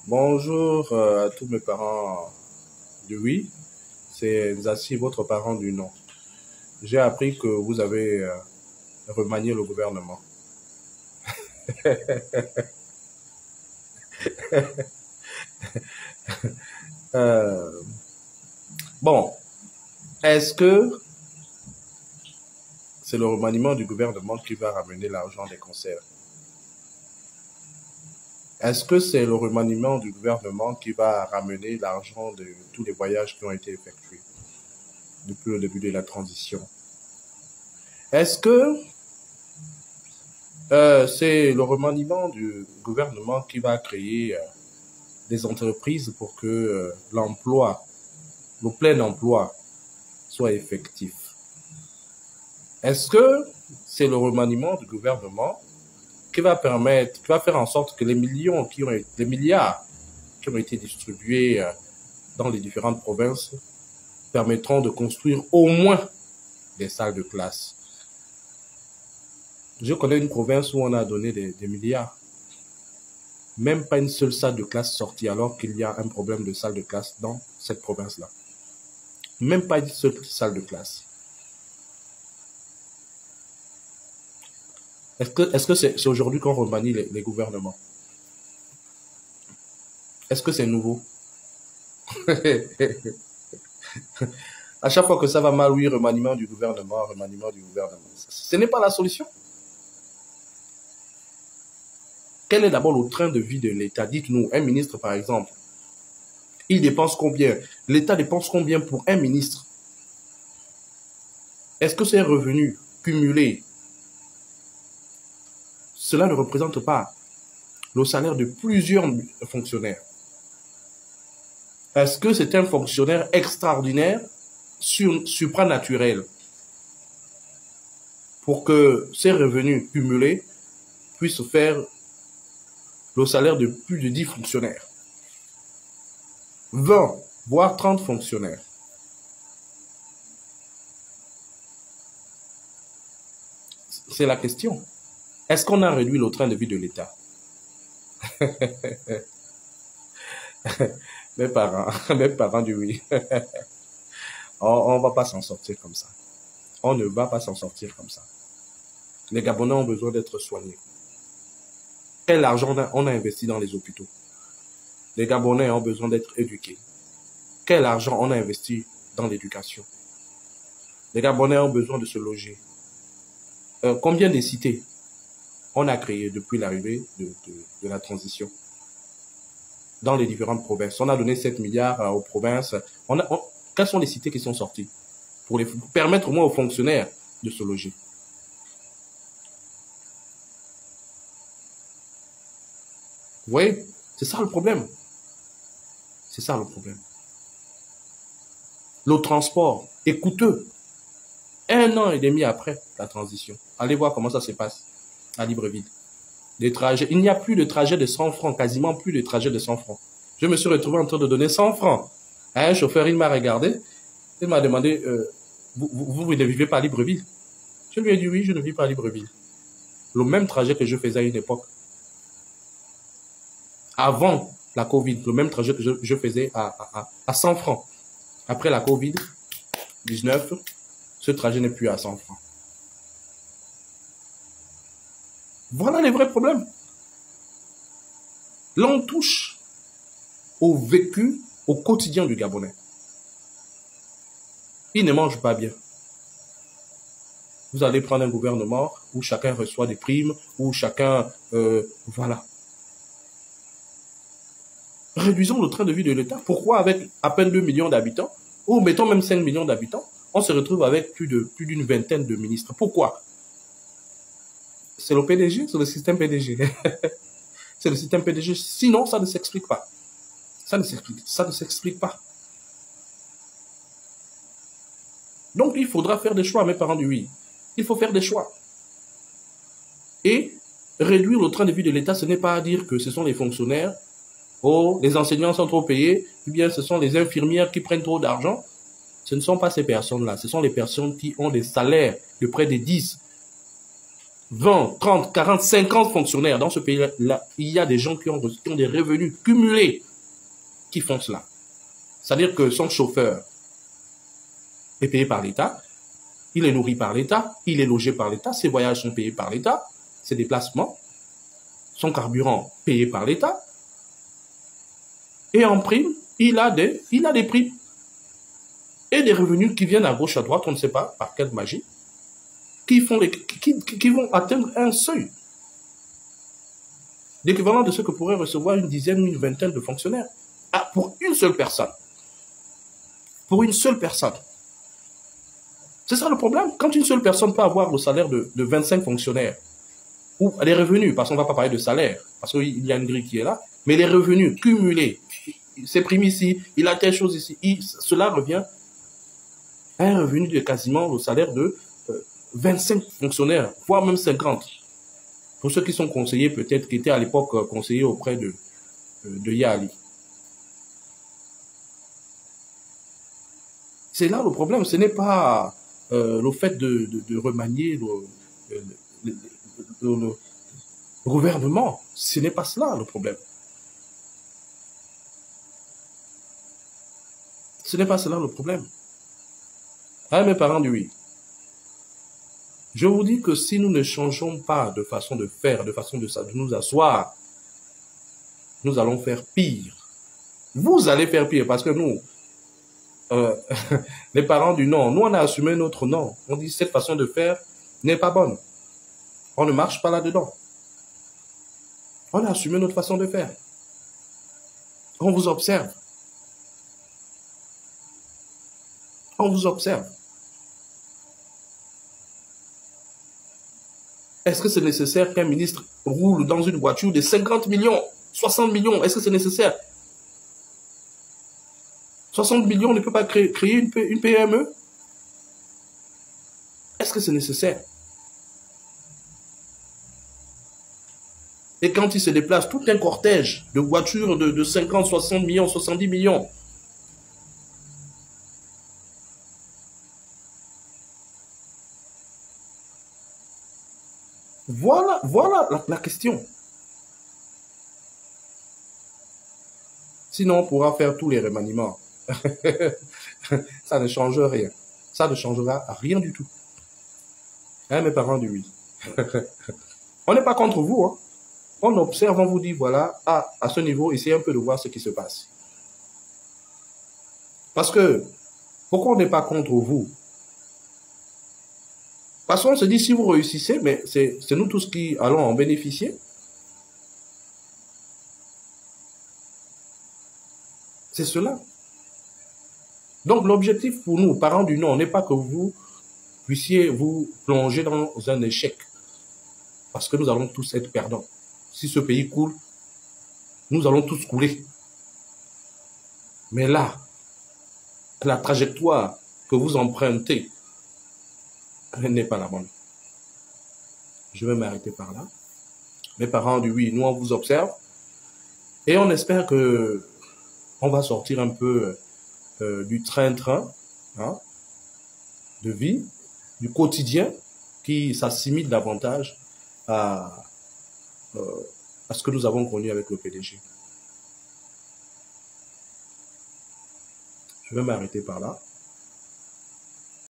Bonjour à tous mes parents du oui, c'est Zassi, votre parent du non. J'ai appris que vous avez remanié le gouvernement. Euh, bon, est-ce que c'est le remaniement du gouvernement qui va ramener l'argent des concerts? Est-ce que c'est le remaniement du gouvernement qui va ramener l'argent de tous les voyages qui ont été effectués depuis le début de la transition? Est-ce que c'est le remaniement du gouvernement qui va créer des entreprises pour que l'emploi, le plein emploi soit effectif? Est-ce que c'est le remaniement du gouvernement qui va permettre, qui va faire en sorte que les milliards qui ont été distribués dans les différentes provinces permettront de construire au moins des salles de classe? Je connais une province où on a donné des milliards. Même pas une seule salle de classe sortie alors qu'il y a un problème de salle de classe dans cette province-là. Même pas une seule salle de classe. Est-ce que c'est aujourd'hui qu'on remanie les gouvernements? Est-ce que c'est nouveau? À chaque fois que ça va mal, oui, remaniement du gouvernement, remaniement du gouvernement. Ce n'est pas la solution. Quel est d'abord le train de vie de l'État? Dites-nous, un ministre par exemple, il dépense combien? L'État dépense combien pour un ministre? Est-ce que c'est un revenu cumulé? Cela ne représente pas le salaire de plusieurs fonctionnaires. Est-ce que c'est un fonctionnaire extraordinaire, supranaturel, pour que ces revenus cumulés puissent faire le salaire de plus de 10 fonctionnaires, 20, voire 30 fonctionnaires? C'est la question. Est-ce qu'on a réduit le train de vie de l'État? Mes parents du oui. On ne va pas s'en sortir comme ça. On ne va pas s'en sortir comme ça. Les Gabonais ont besoin d'être soignés. Quel argent on a investi dans les hôpitaux? Les Gabonais ont besoin d'être éduqués. Quel argent on a investi dans l'éducation? Les Gabonais ont besoin de se loger. Combien de cités on a créé depuis l'arrivée de la transition dans les différentes provinces? On a donné 7 milliards aux provinces. Quelles sont les cités qui sont sorties pour permettre au moins aux fonctionnaires de se loger? Vous voyez, c'est ça le problème. C'est ça le problème. Le transport est coûteux. 1 an et demi après la transition. Allez voir comment ça se passe à Libreville. Des trajets. Il n'y a plus de trajet de 100 francs, quasiment plus de trajet de 100 francs. Je me suis retrouvé en train de donner 100 francs à un chauffeur. Il m'a regardé. Il m'a demandé, vous ne vivez pas à Libreville? Je lui ai dit oui, je ne vis pas à Libreville. Le même trajet que je faisais à une époque. Avant la Covid, le même trajet que je faisais à 100 francs. Après la Covid-19, ce trajet n'est plus à 100 francs. Voilà les vrais problèmes. Là, on touche au vécu, au quotidien du Gabonais. Ils ne mangent pas bien. Vous allez prendre un gouvernement où chacun reçoit des primes, où chacun... voilà. Réduisons le train de vie de l'État. Pourquoi avec à peine 2 millions d'habitants, ou mettons même 5 millions d'habitants, on se retrouve avec plus d'une vingtaine de ministres? Pourquoi? C'est le PDG, c'est le système PDG. C'est le système PDG. Sinon, ça ne s'explique pas. Ça ne s'explique pas. Donc, il faudra faire des choix, mes parents du oui. Il faut faire des choix. Et réduire le train de vie de l'État, ce n'est pas à dire que ce sont les fonctionnaires, oh, les enseignants sont trop payés, ou bien ce sont les infirmières qui prennent trop d'argent. Ce ne sont pas ces personnes-là. Ce sont les personnes qui ont des salaires de près de 10, 20, 30, 40, 50 fonctionnaires dans ce pays-là, il y a des gens qui ont des revenus cumulés qui font cela. C'est-à-dire que son chauffeur est payé par l'État, il est nourri par l'État, il est logé par l'État, ses voyages sont payés par l'État, ses déplacements, son carburant payé par l'État, et en prime, il a des primes et des revenus qui viennent à gauche, à droite, on ne sait pas par quelle magie, qui vont atteindre un seuil l'équivalent de ce que pourrait recevoir une dizaine ou une vingtaine de fonctionnaires. Ah, pour une seule personne. Pour une seule personne. C'est ça le problème. Quand une seule personne peut avoir le salaire de 25 fonctionnaires, ou les revenus, parce qu'on ne va pas parler de salaire, parce qu'il y a une grille qui est là, mais les revenus cumulés, ces primes ici, il a telle chose ici, cela revient à un revenu de quasiment le salaire de 25 fonctionnaires, voire même 50. Pour ceux qui sont conseillers, peut-être, qui étaient à l'époque conseillers auprès de Yali. C'est là le problème. Ce n'est pas le fait de remanier le gouvernement. Ce n'est pas cela le problème. Ce n'est pas cela le problème. Ah, mes parents disent oui. Je vous dis que si nous ne changeons pas de façon de faire, de façon de nous asseoir, nous allons faire pire. Vous allez faire pire parce que nous, les parents du non, nous on a assumé notre non. On dit cette façon de faire n'est pas bonne. On ne marche pas là-dedans. On a assumé notre façon de faire. On vous observe. On vous observe. Est-ce que c'est nécessaire qu'un ministre roule dans une voiture de 50 millions, 60 millions? Est-ce que c'est nécessaire? 60 millions ne peut pas créer une PME? Est-ce que c'est nécessaire? Et quand il se déplace, tout un cortège de voitures de 50, 60 millions, 70 millions. Voilà la question. Sinon, on pourra faire tous les remaniements. Ça ne change rien. Ça ne changera rien du tout. Hein, mes parents disent oui. On n'est pas contre vous. Hein. On observe, on vous dit, voilà, à ce niveau, essayez un peu de voir ce qui se passe. Parce que, pourquoi on n'est pas contre vous? Parce qu'on se dit, si vous réussissez, mais c'est nous tous qui allons en bénéficier. C'est cela. Donc, l'objectif pour nous, parents du non, n'est pas que vous puissiez vous plonger dans un échec. Parce que nous allons tous être perdants. Si ce pays coule, nous allons tous couler. Mais là, la trajectoire que vous empruntez n'est pas la bonne. Je vais m'arrêter par là. Mes parents disent oui, nous on vous observe. Et on espère que on va sortir un peu du train-train hein, de vie, du quotidien qui s'assimile davantage à ce que nous avons connu avec le PDG. Je vais m'arrêter par là.